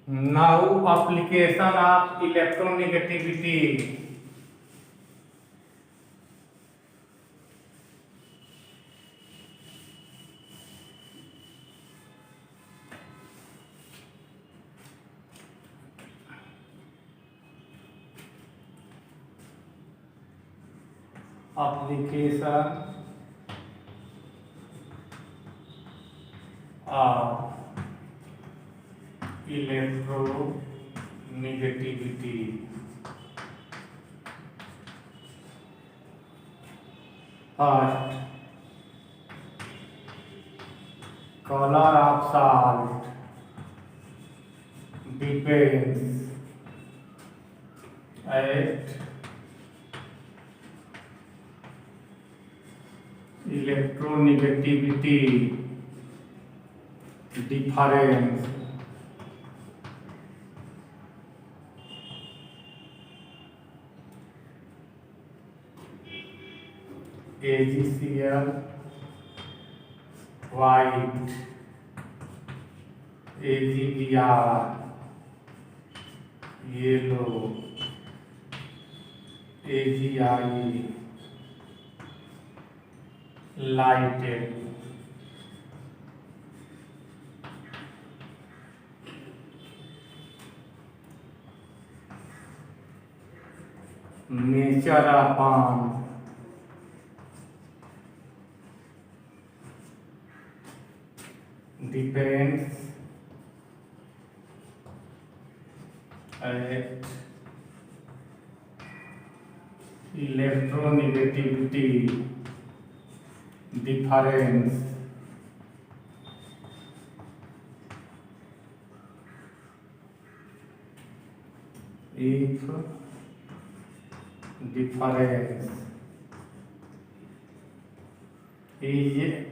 Now application of electronegativity. Application of electronegativity. First, color of salt depends at electronegativity difference AgCl white, AgBr yellow, AgI lighted. Nature of bond depends at electronegativity difference if difference is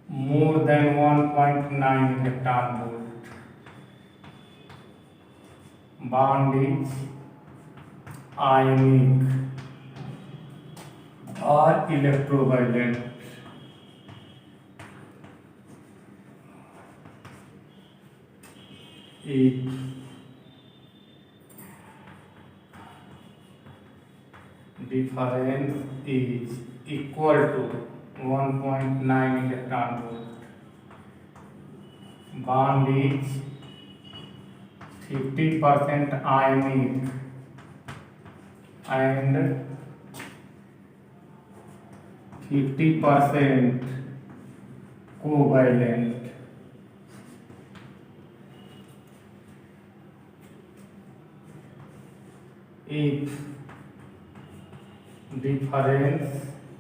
more than 1.9 electron volt, bond is ionic or electroviolent. If difference is equal to 1.9 electron volt, bond is 50% ionic and 50% covalent. If difference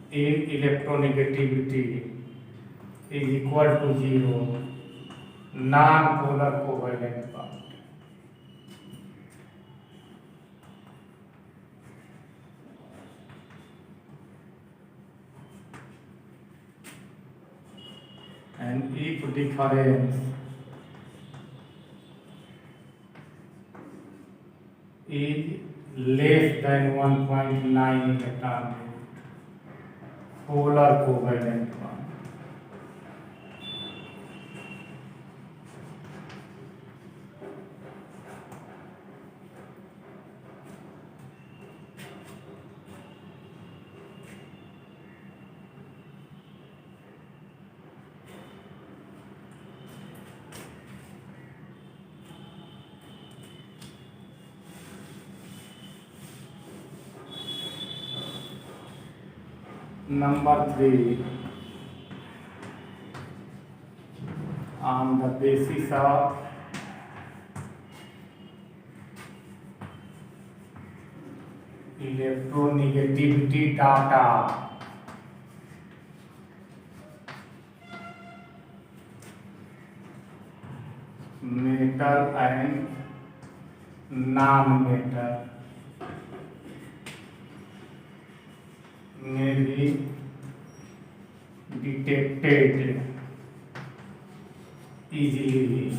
in electronegativity is equal to 0, non-polar covalent bond. And if difference is less than 1.9 electron volt, polar covalent bond. Number 3, on the basis of electronegativity data, metal and non-metal may be detected easily.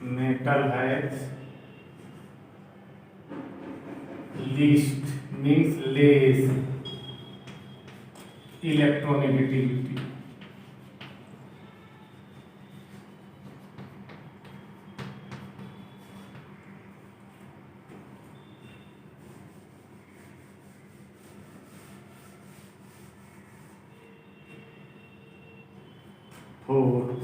Metal has least means less electronegativity. Fourth,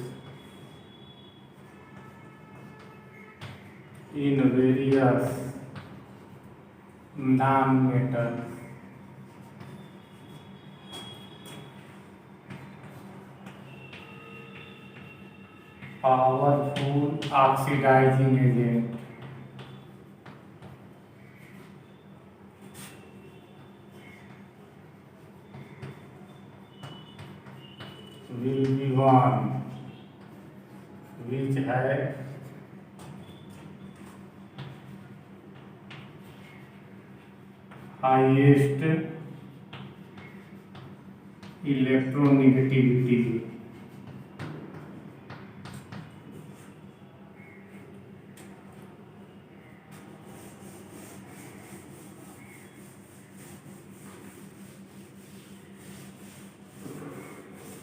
in various non-metals, powerful oxidizing agent will be one which has highest electronegativity.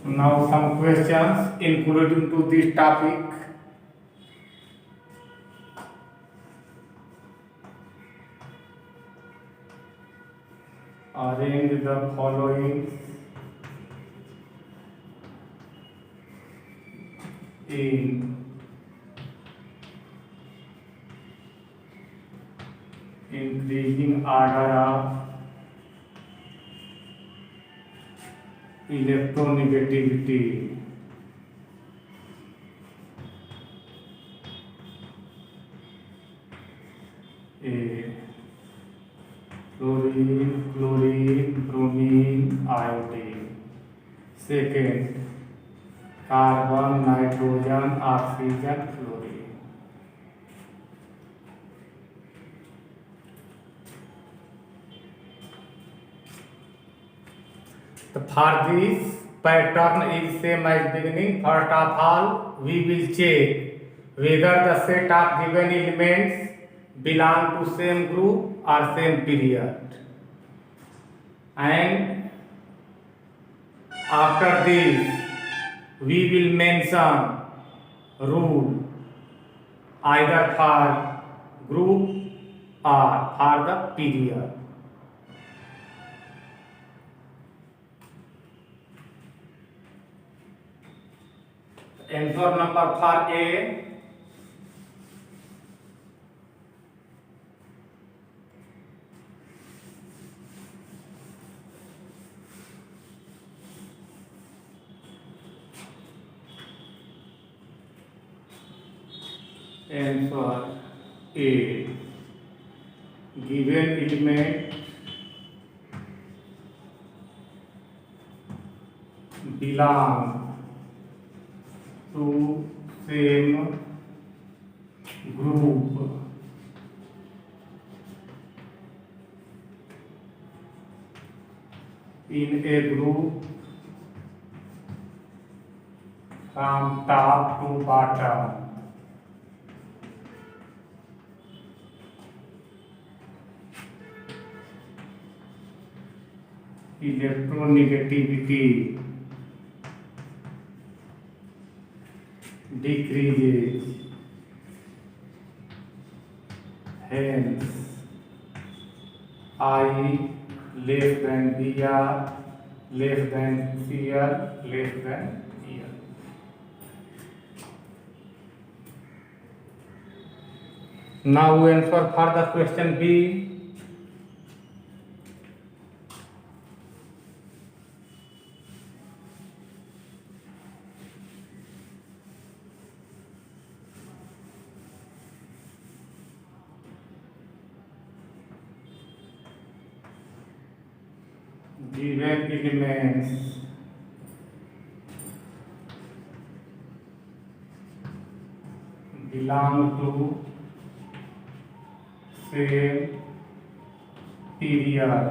Now some questions including to this topic. Arrange the following in increasing order of electronegativity. A. Fluorine, chlorine, bromine, iodine. Second, carbon, nitrogen, oxygen, fluorine. So for this pattern is same as beginning. First of all, we will check whether the set of given elements belong to same group or same period. And after this, we will mention rule either for group or for the period. Answer number for A. Answer A. Given element belong to same group in a group from top to bottom. Electronegativity decreases, hence I less than BR less than CL less than EL. Now we answer for the question B. Given elements belong to same period.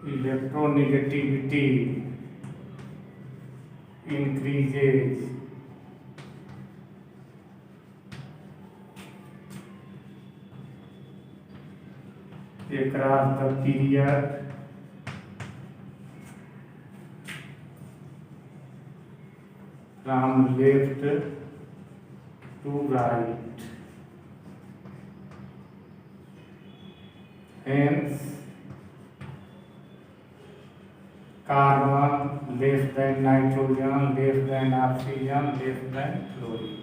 Electronegativity increases across the period from left to right. Hence, carbon less than nitrogen, less than oxygen, less than fluorine.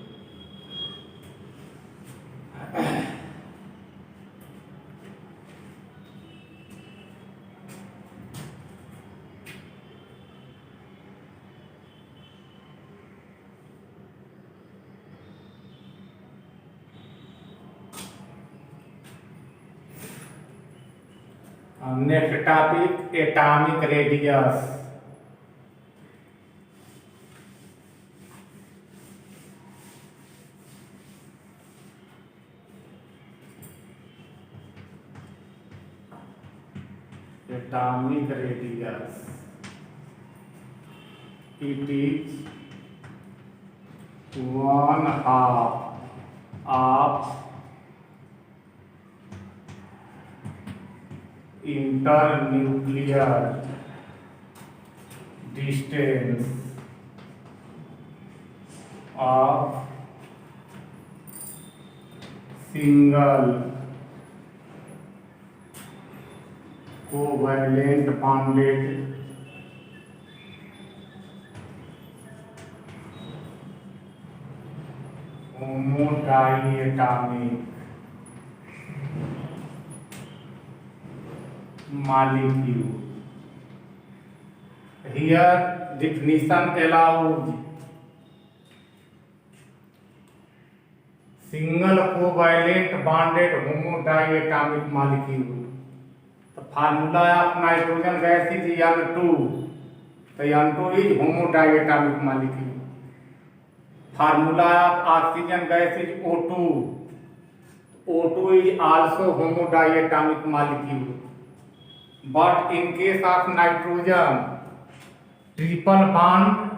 Next topic, atomic radius. Atomic radius. It is 1/2 of internuclear distance of single covalent bonded homodiatomic molecule. Here definition allows single covalent bonded homodiatomic molecule. The formula of nitrogen gas is N2. The N2 is homodiatomic molecule. Formula of oxygen gas is O2. O2 is also homodiatomic molecule. But in case of nitrogen, triple bond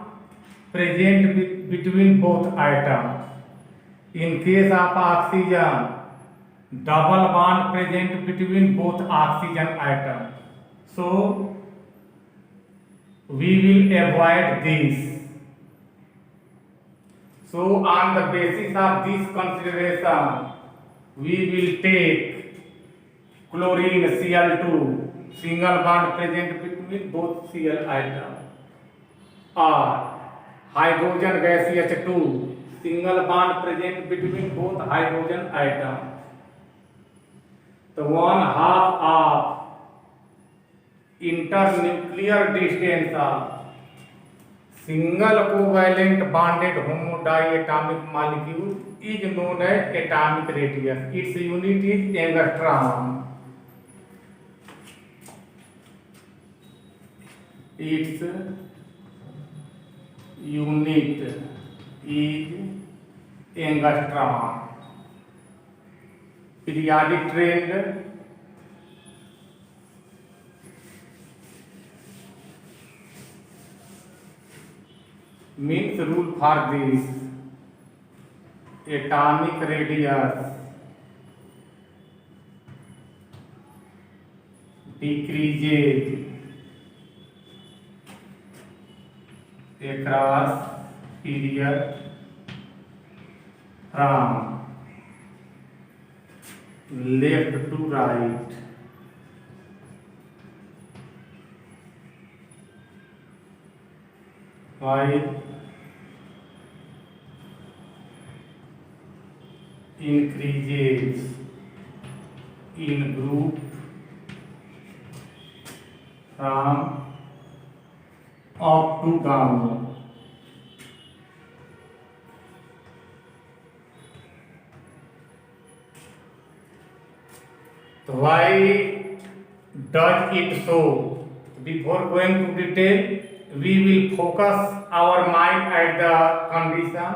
present between both atoms. In case of oxygen, double bond present between both oxygen atoms. So we will avoid this. So on the basis of this consideration, we will take chlorine Cl2, single bond present between both Cl atoms, or hydrogen gas H2, single bond present between both hydrogen atoms. The 1/2 of internuclear distance of single covalent bonded homodiatomic molecule is known as atomic radius. Its unit is angstrom. Its unit is angstrom. Periodic trend means rule for this. Atomic radius decreases across period from left to right. While increases in group from up to down. So why does it so? Before going to detail, we will focus our mind at the condition.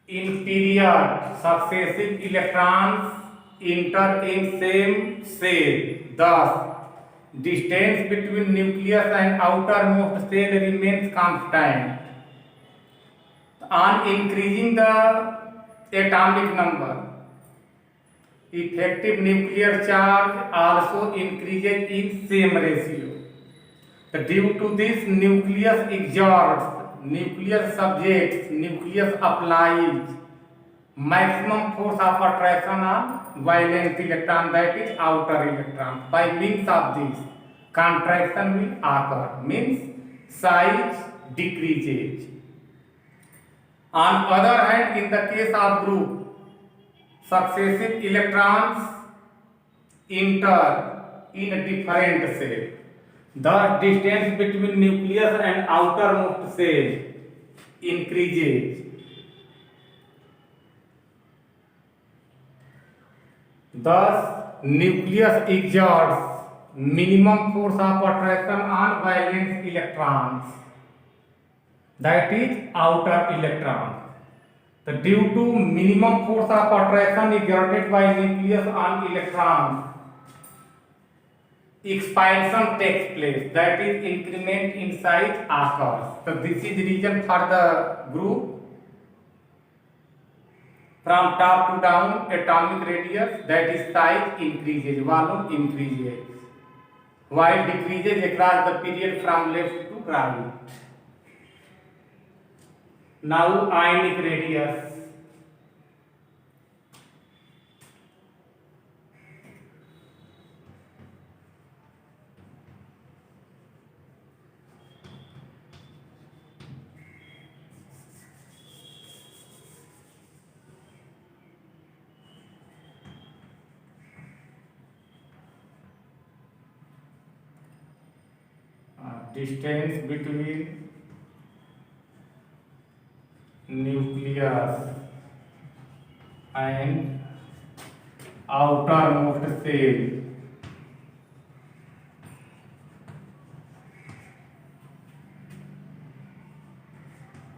In period, successive electrons enter in same cell. Thus, distance between nucleus and outermost cell remains constant. On increasing the atomic number, effective nuclear charge also increases in same ratio. So due to this, nucleus exerts, nucleus subjects, nucleus applies maximum force of attraction on valence electron, that is outer electron. By means of this, contraction will occur, means size decreases. On other hand, in the case of group, successive electrons enter in a different cell. The distance between nucleus and outermost cell increases. Thus, nucleus exerts minimum force of attraction on valence electrons, that is outer electrons. So due to minimum force of attraction exerted by nucleus on electrons, expansion takes place, that is increment in size occurs. So this is reason for the group from top to down atomic radius, that is size increases, volume increases, while decreases across the period from left to right. Now ionic radius. Distance between nucleus and outermost cell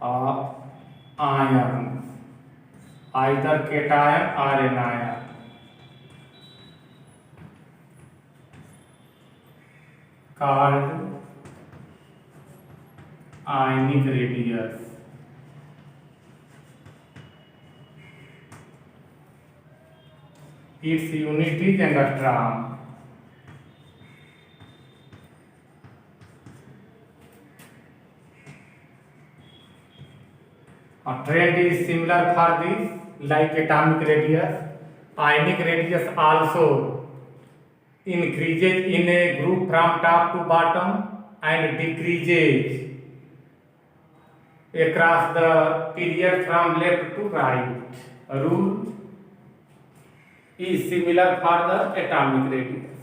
of ions, either cation or anion, called ionic radius. Its unit is angstrom. A trend is similar for this, like atomic radius. Ionic radius also increases in a group from top to bottom and decreases across the period from left to right. A rule is similar for the atomic radius.